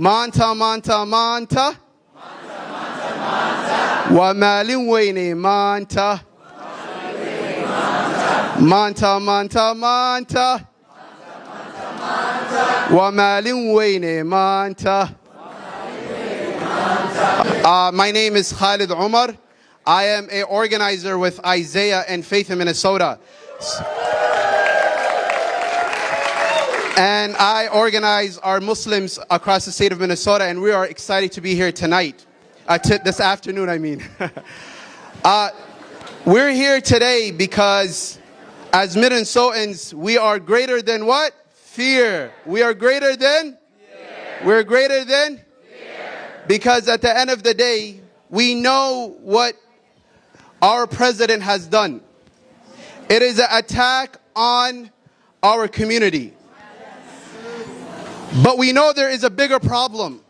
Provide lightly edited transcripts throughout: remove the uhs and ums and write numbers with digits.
Manta, manta, manta. Wamalin wayne manta. Manta, manta, manta. Wamalin wayne manta. My name is Khalid Umar. I am an organizer with Isaiah and Faith in Minnesota. And I organize our Muslims across the state of Minnesota, and we are excited to be here tonight. This afternoon, I mean. We're here today because as Minnesotans, we are greater than what? Fear. We are greater than? Fear. We're greater than? Fear. Because at the end of the day, we know what our president has done. It is an attack on our community. But we know there is a bigger problem.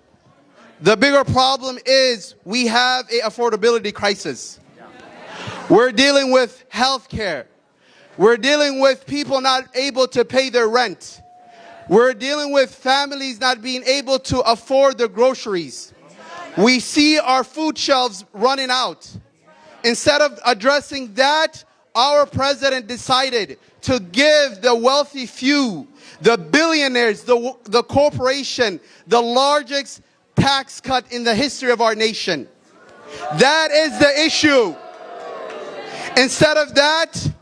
The bigger problem is we have an affordability crisis. We're dealing with health care. We're dealing with people not able to pay their rent. We're dealing with families not being able to afford their groceries. We see our food shelves running out. Instead of addressing that, our president decided to give the wealthy few, the billionaires, the corporation, the largest tax cut in the history of our nation. That is the issue. Instead of that,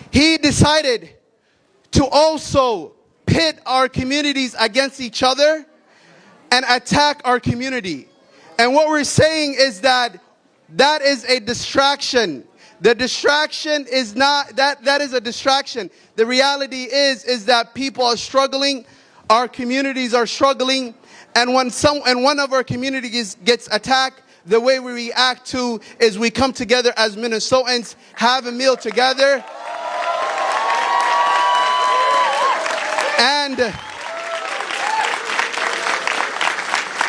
he decided to also pit our communities against each other and attack our community. And what we're saying is that is a distraction. The distraction is not, that is a distraction. The reality is that people are struggling, our communities are struggling, and when one of our communities gets attacked, the way we react to is we come together as Minnesotans, have a meal together,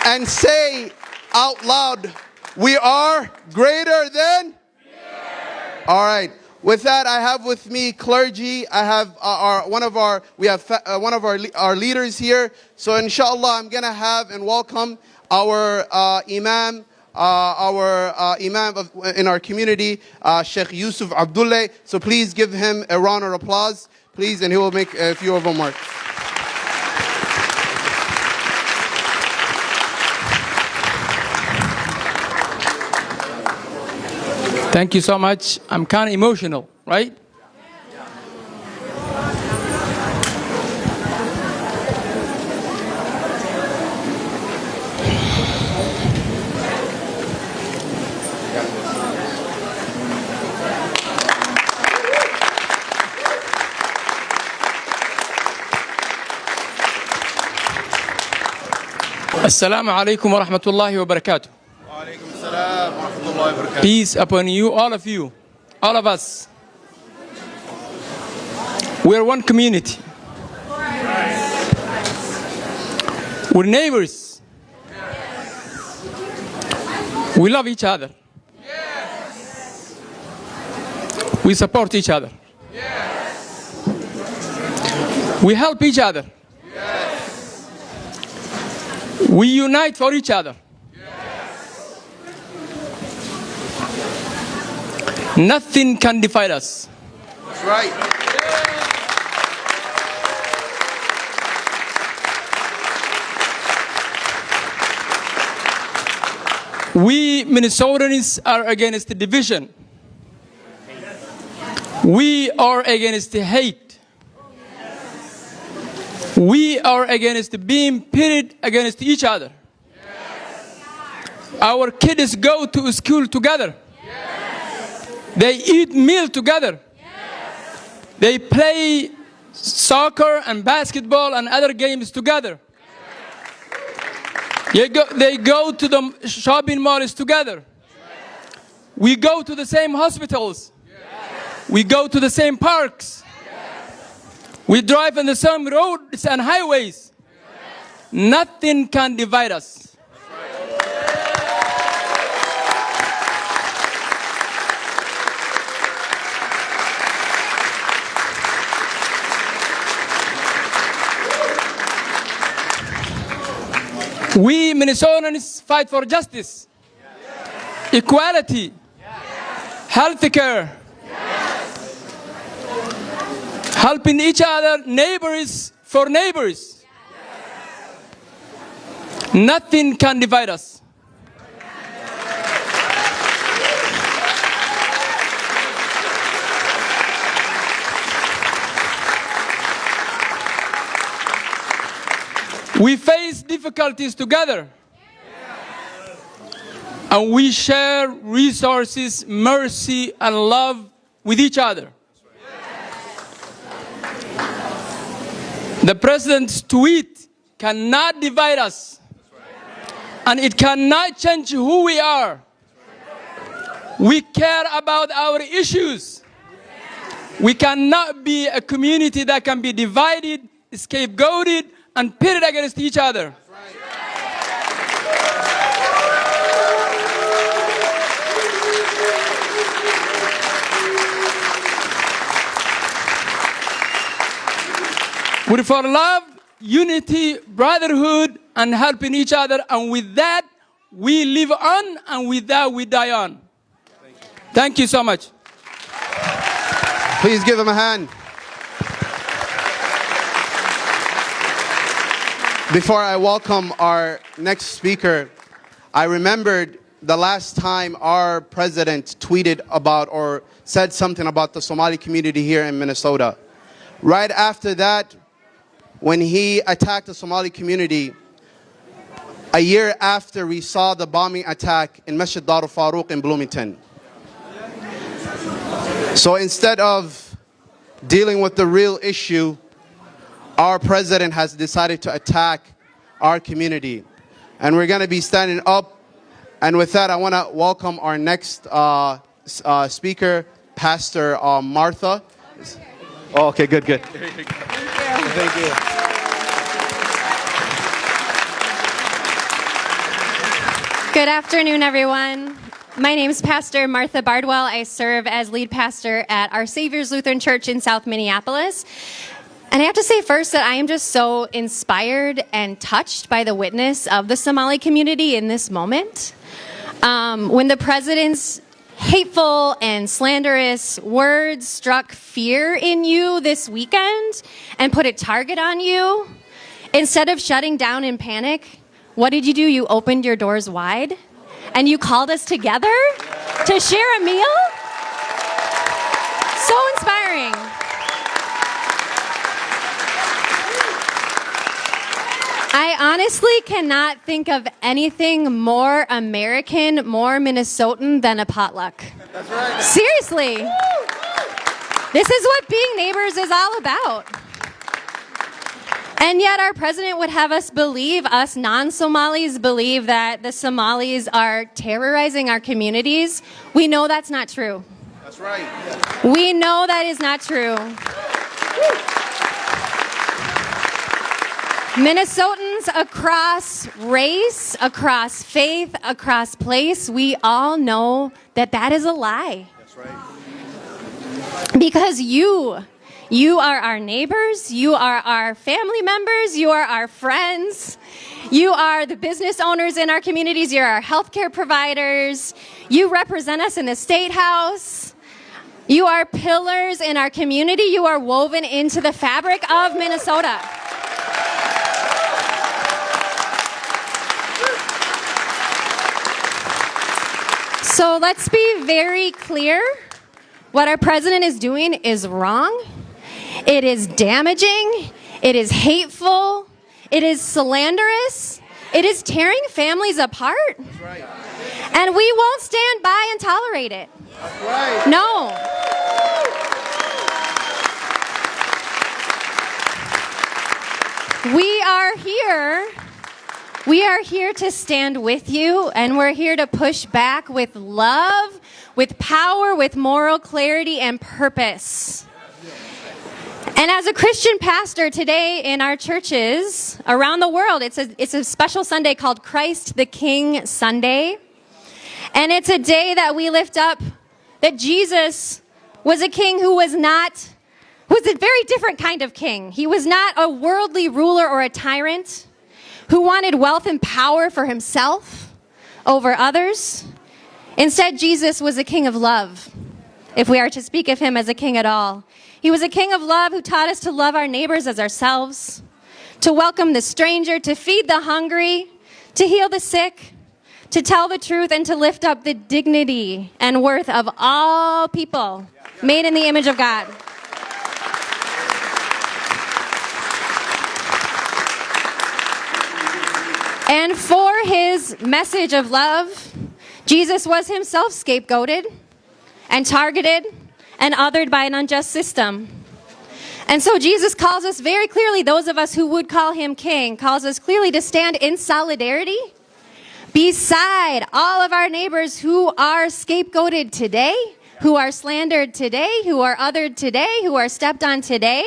and say out loud, we are greater than? All right. With that, I have with me clergy. I have one of our leaders here. So inshallah, I'm gonna have and welcome our imam, in our community, Sheikh Yusuf Abdullah. So please give him a round of applause, please, and he will make a few of remarks. Thank you so much. I'm kind of emotional, right? Assalamu alaikum wa rahmatullahi wa barakatuh. Peace upon you, all of us. We are one community. We're neighbors. We love each other. We support each other. We help each other. We unite for each other. Nothing can divide us. That's right. We Minnesotans are against the division. We are against the hate. We are against being pitted against each other. Our kids go to school together. They eat meal together. They play soccer and basketball and other games together. They go to the shopping malls together. We go to the same hospitals. We go to the same parks. We drive on the same roads and highways. Nothing can divide us. We Minnesotans fight for justice, equality, health care, helping each other, neighbors for neighbors. Nothing can divide us. We face difficulties together, and we share resources, mercy, and love with each other. The president's tweet cannot divide us, and it cannot change who we are. We care about our issues. We cannot be a community that can be divided, scapegoated, and pitted against each other. We're for love, unity, brotherhood, and helping each other. And with that, we live on, and with that, we die on. Thank you so much. Please give him a hand. Before I welcome our next speaker, I remembered the last time our president tweeted about or said something about the Somali community here in Minnesota. Right after that, when he attacked the Somali community, a year after we saw the bombing attack in Masjid Dar al-Faruq in Bloomington. So instead of dealing with the real issue, our president has decided to attack our community. And we're going to be standing up. And with that, I want to welcome our next speaker, Pastor Martha. Oh, okay, good. Thank you. Good afternoon, everyone. My name is Pastor Martha Bardwell. I serve as lead pastor at Our Savior's Lutheran Church in South Minneapolis. And I have to say first that I am just so inspired and touched by the witness of the Somali community in this moment. When the president's hateful and slanderous words struck fear in you this weekend and put a target on you, instead of shutting down in panic, what did you do? You opened your doors wide and you called us together to share a meal? So inspiring. I honestly cannot think of anything more American, more Minnesotan than a potluck. That's right. Seriously. This is what being neighbors is all about. And yet our president would have us believe, us non-Somalis believe that the Somalis are terrorizing our communities. We know that's not true. That's right. We know that is not true. Minnesotans across race, across faith, across place, we all know that that is a lie. That's right. Because you are our neighbors, you are our family members, you are our friends, you are the business owners in our communities, you're our healthcare providers, you represent us in the State House, you are pillars in our community, you are woven into the fabric of Minnesota. So let's be very clear. What our president is doing is wrong. It is damaging. It is hateful. It is slanderous. It is tearing families apart. That's right. And we won't stand by and tolerate it. That's right. No. We are here. We are here to stand with you, and we're here to push back with love, with power, with moral clarity and purpose. And as a Christian pastor today in our churches around the world, it's a special Sunday called Christ the King Sunday. And it's a day that we lift up that Jesus was a king who was a very different kind of king. He was not a worldly ruler or a tyrant who wanted wealth and power for himself over others. Instead, Jesus was a king of love, if we are to speak of him as a king at all. He was a king of love who taught us to love our neighbors as ourselves, to welcome the stranger, to feed the hungry, to heal the sick, to tell the truth, and to lift up the dignity and worth of all people made in the image of God. And for his message of love, Jesus was himself scapegoated and targeted and othered by an unjust system. And so Jesus calls us very clearly, those of us who would call him king, calls us clearly to stand in solidarity beside all of our neighbors who are scapegoated today, who are slandered today, who are othered today, who are stepped on today,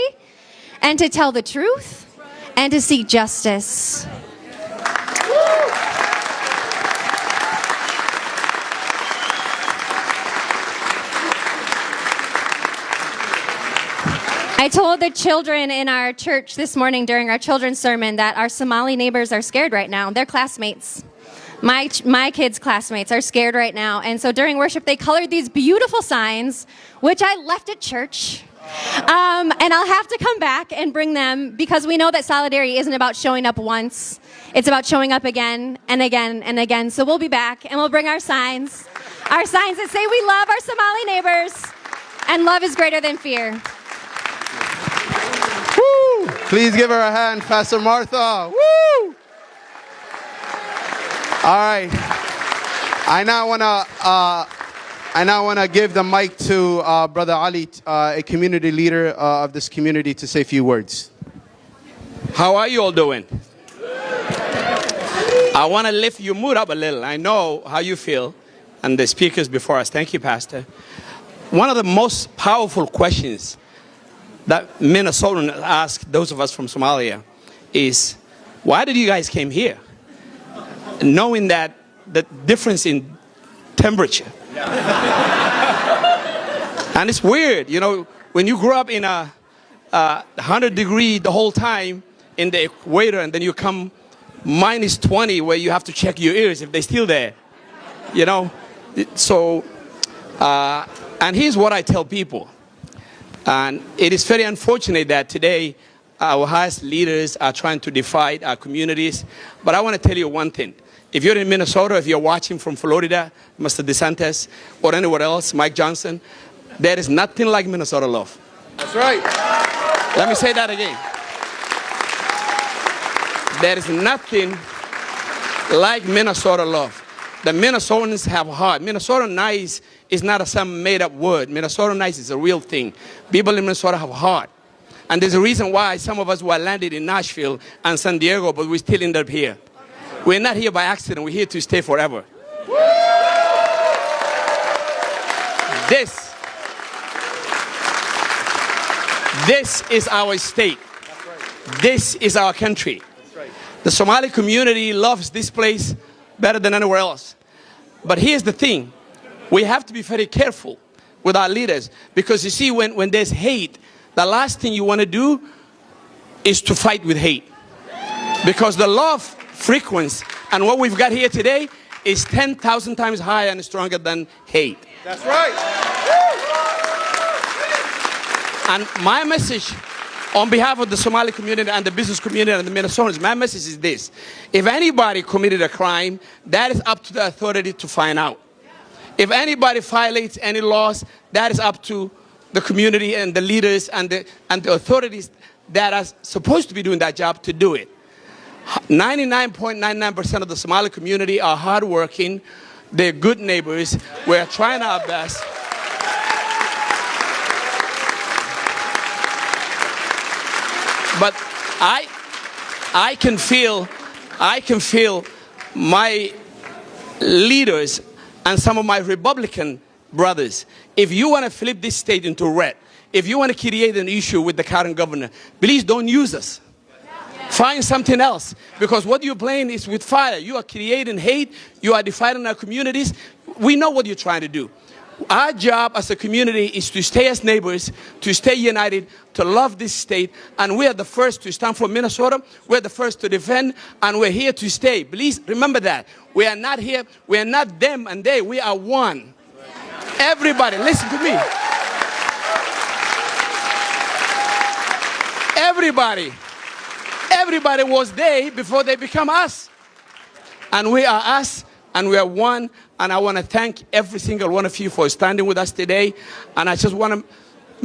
and to tell the truth and to seek justice. I told the children in our church this morning during our children's sermon that our Somali neighbors are scared right now. They're classmates. My kids' classmates are scared right now. And so during worship, they colored these beautiful signs, which I left at church. And I'll have to come back and bring them because we know that solidarity isn't about showing up once. It's about showing up again and again and again. So we'll be back and we'll bring our signs that say we love our Somali neighbors and love is greater than fear. Woo! Please give her a hand, Pastor Martha. Woo! All right. I now want to give the mic to Brother Ali, a community leader of this community, to say a few words. How are you all doing? I want to lift your mood up a little. I know how you feel, and the speakers before us. Thank you, Pastor. One of the most powerful questions that Minnesotans ask those of us from Somalia is, why did you guys came here? Knowing that the difference in temperature. And it's weird, you know, when you grow up in a 100-degree the whole time in the equator, and then you come minus 20 where you have to check your ears if they're still there, you know. So, and here's what I tell people. And it is very unfortunate that today our highest leaders are trying to divide our communities. But I want to tell you one thing. If you're in Minnesota, if you're watching from Florida, Mr. DeSantis, or anywhere else, Mike Johnson, there is nothing like Minnesota love. That's right. Let me say that again. There is nothing like Minnesota love. The Minnesotans have heart. Minnesota nice is not some made-up word. Minnesota nice is a real thing. People in Minnesota have heart. And there's a reason why some of us were landed in Nashville and San Diego, but we still end up here. We're not here by accident. We're here to stay forever. This is our state. This is our country. The Somali community loves this place better than anywhere else. But here's the thing. We have to be very careful with our leaders. Because you see, when there's hate, the last thing you want to do is to fight with hate. Because the love frequency and what we've got here today is 10,000 times higher and stronger than hate. That's right. And my message on behalf of the Somali community and the business community and the Minnesotans, my message is this. If anybody committed a crime, that is up to the authority to find out. If anybody violates any laws, that is up to the community and the leaders and the authorities that are supposed to be doing that job to do it. 99.99% of the Somali community are hardworking. They're good neighbors. We're trying our best. But I can feel my leaders and some of my Republican brothers. If you want to flip this state into red, if you want to create an issue with the current governor, please don't use us. Find something else. Because what you're playing is with fire. You are creating hate. You are dividing our communities. We know what you're trying to do. Our job as a community is to stay as neighbors, to stay united, to love this state. And we are the first to stand for Minnesota. We're the first to defend, and we're here to stay. Please remember that. We are not here. We are not them and they. We are one. Everybody, listen to me. Everybody was they before they become us. And we are us, and we are one. And I want to thank every single one of you for standing with us today. And I just want to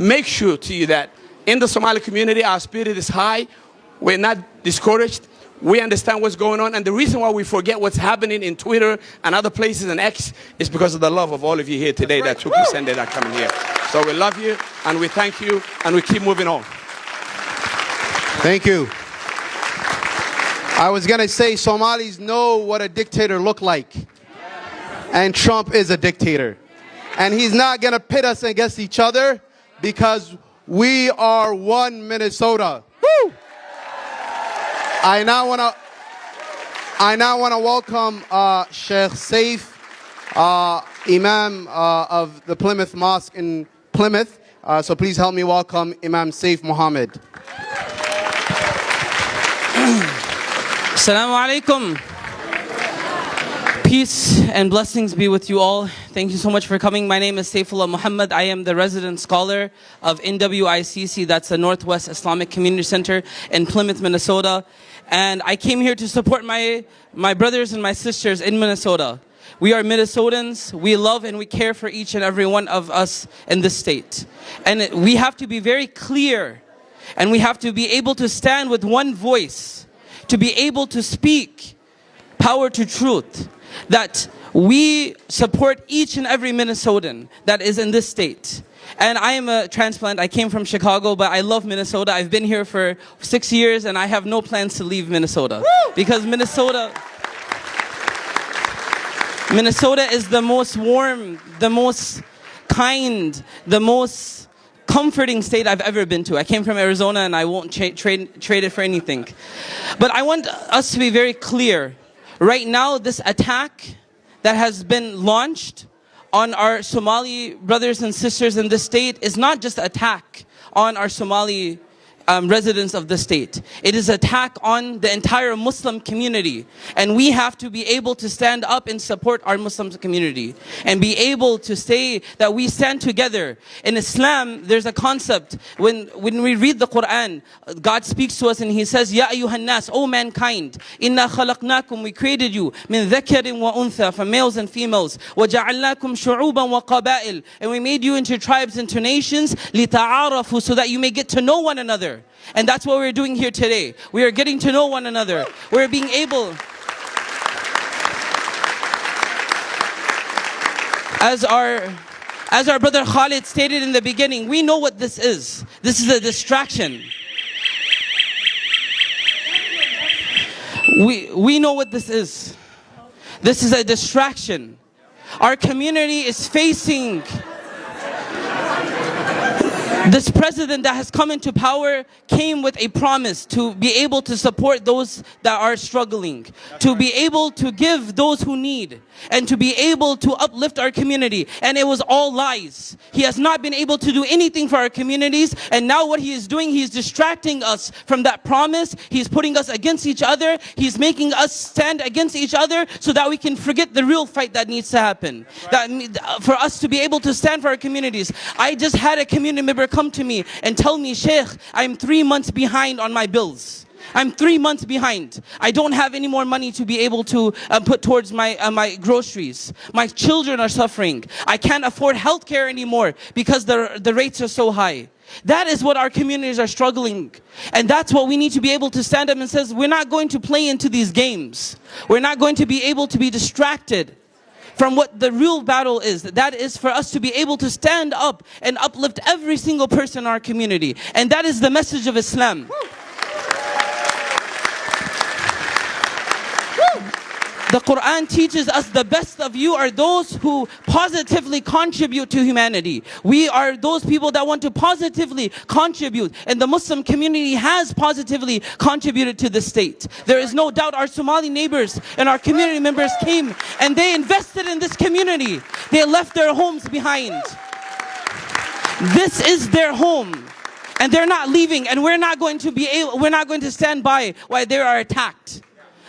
make sure to you that in the Somali community, our spirit is high. We're not discouraged. We understand what's going on. And the reason why we forget what's happening in Twitter and other places and X is because of the love of all of you here today that took you Sunday that coming here. So we love you, and we thank you, and we keep moving on. Thank you. I was going to say Somalis know what a dictator look like. And Trump is a dictator. And he's not going to pit us against each other because we are one Minnesota. Woo! I now want to welcome Sheikh Saif, Imam of the Plymouth Mosque in Plymouth. So please help me welcome Imam Saif Muhammad. Assalamu alaikum. Peace and blessings be with you all. Thank you so much for coming. My name is Saifullah Muhammad. I am the resident scholar of NWICC, that's the Northwest Islamic Community Center in Plymouth, Minnesota. And I came here to support my brothers and my sisters in Minnesota. We are Minnesotans. We love and we care for each and every one of us in this state. And we have to be very clear, and we have to be able to stand with one voice, to be able to speak power to truth, that we support each and every Minnesotan that is in this state. And I am a transplant. I came from Chicago, but I love Minnesota. I've been here for 6 years, and I have no plans to leave Minnesota. Woo! Because Minnesota is the most warm, the most kind, the most comforting state I've ever been to. I came from Arizona, and I won't trade it for anything. But I want us to be very clear. Right now, this attack that has been launched on our Somali brothers and sisters in this state is not just an attack on our Somali residents of the state. It is an attack on the entire Muslim community. And we have to be able to stand up and support our Muslim community and be able to say that we stand together. In Islam, there's a concept. When we read the Quran, God speaks to us and He says, Ya ayyuhan nas, O mankind, inna khalaqnakum, we created you, min dhakarin wa untha, from males and females, wa ja'alnakum shu'uban wa qaba'il, and we made you into tribes and to nations, lita'arafu, so that you may get to know one another. And that's what we're doing here today. We are getting to know one another. We're being able, as our brother Khalid stated in the beginning, we know what this is. This is a distraction. We know what this is. This is a distraction. Our community is facing this president that has come into power came with a promise to be able to support those that are struggling, to be able to give those who need, and to be able to uplift our community. And it was all lies. He has not been able to do anything for our communities. And now what he is doing, he is distracting us from that promise. He's putting us against each other. He's making us stand against each other so that we can forget the real fight that needs to happen. That for us to be able to stand for our communities. I just had a community member come to me and tell me, Sheikh, I'm 3 months behind on my bills. I'm 3 months behind. I don't have any more money to be able to put towards my groceries. My children are suffering. I can't afford healthcare anymore because the rates are so high. That is what our communities are struggling. And that's what we need to be able to stand up and says, we're not going to play into these games. We're not going to be able to be distracted from what the real battle is. That is for us to be able to stand up and uplift every single person in our community. And that is the message of Islam. The Quran teaches us the best of you are those who positively contribute to humanity. We are those people that want to positively contribute. And the Muslim community has positively contributed to the state. There is no doubt our Somali neighbors and our community members came and they invested in this community. They left their homes behind. This is their home. And they're not leaving, and we're not going to stand by while they are attacked.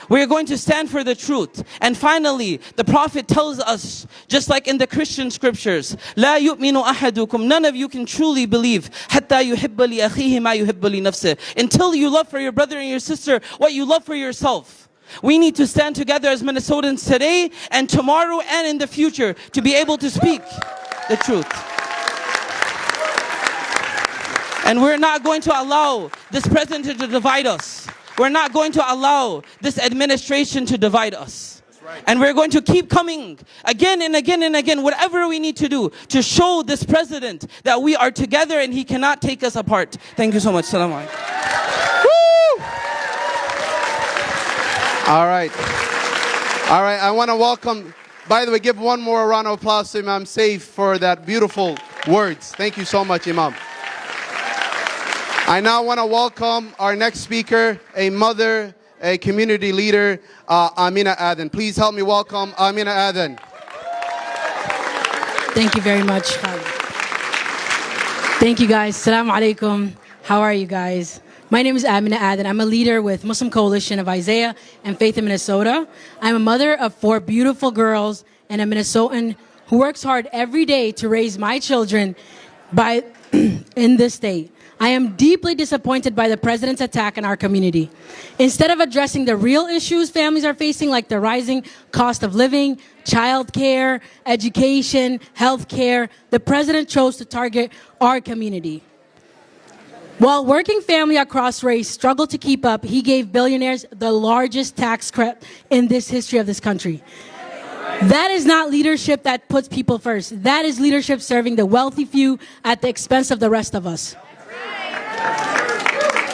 We're going to stand for the truth. And finally, the Prophet tells us, just like in the Christian scriptures, لا يؤمن أحدكم, none of you can truly believe, حتى يحب لأخيه ما يحب لنفسه, until you love for your brother and your sister what you love for yourself. We need to stand together as Minnesotans today and tomorrow and in the future to be able to speak the truth. And we're not going to allow this president to divide us. We're not going to allow this administration to divide us. Right. And we're going to keep coming again and again and again, whatever we need to do to show this president that we are together and he cannot take us apart. Thank you so much. Salam alaikum. All right. All right. I want to welcome, by the way, give one more round of applause to Imam Saif for that beautiful words. Thank you so much, Imam. I now want to welcome our next speaker, a mother, a community leader, Amina Aden. Please help me welcome Amina Aden. Thank you very much. Thank you guys. Assalamu alaikum. How are you guys? My name is Amina Aden. I'm a leader with Muslim Coalition of Isaiah and Faith in Minnesota. I'm a mother of 4 beautiful girls and a Minnesotan who works hard every day to raise my children in this state. I am deeply disappointed by the president's attack on our community. Instead of addressing the real issues families are facing, like the rising cost of living, child care, education, health care, the president chose to target our community. While working family across race struggled to keep up, he gave billionaires the largest tax cut in this history of this country. That is not leadership that puts people first. That is leadership serving the wealthy few at the expense of the rest of us.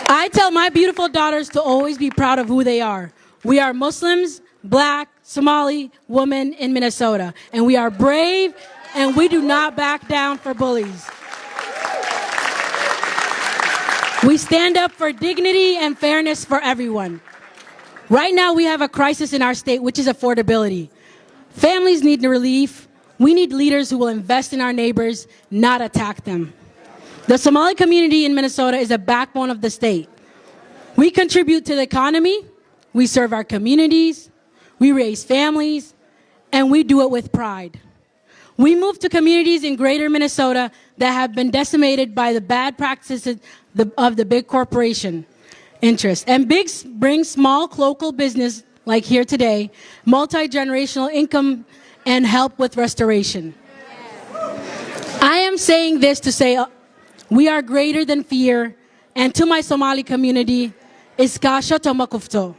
I tell my beautiful daughters to always be proud of who they are. We are Muslims, Black, Somali, women in Minnesota. And we are brave, and we do not back down for bullies. We stand up for dignity and fairness for everyone. Right now, we have a crisis in our state, which is affordability. Families need relief. We need leaders who will invest in our neighbors, not attack them. The Somali community in Minnesota is a backbone of the state. We contribute to the economy, we serve our communities, we raise families, and we do it with pride. We move to communities in greater Minnesota that have been decimated by the bad practices of the big corporation interests. And big brings small local business, like here today, multi-generational income, and help with restoration. I am saying this to say, we are greater than fear, and to my Somali community, iskasha tomakufto,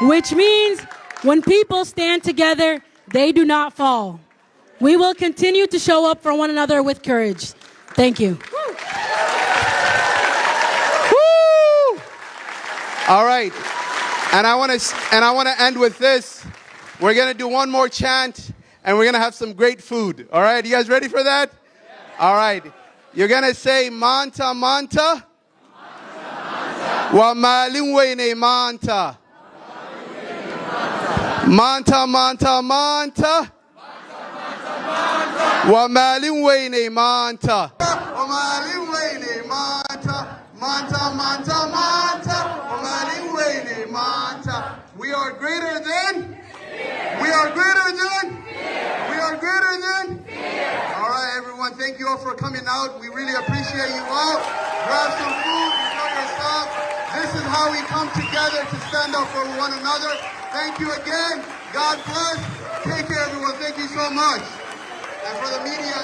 which means when people stand together, they do not fall. We will continue to show up for one another with courage. Thank you. Woo! All right, and I want to end with this. We're gonna do one more chant, and we're gonna have some great food. All right, you guys ready for that? Yeah. All right. You're going to say, Manta, Manta. Wa malin wayne Manta. Manta, Manta, Manta. Wa malin wayne Manta. Wa malin wayne Manta. Manta, Manta, Manta. Wa malin wayne Manta. We are greater than. We are greater than. We are greater than. All right, everyone, thank you all for coming out. We really appreciate you all. Grab some food, enjoy yourself. This is how we come together to stand up for one another. Thank you again. God bless. Take care, everyone. Thank you so much. And for the media,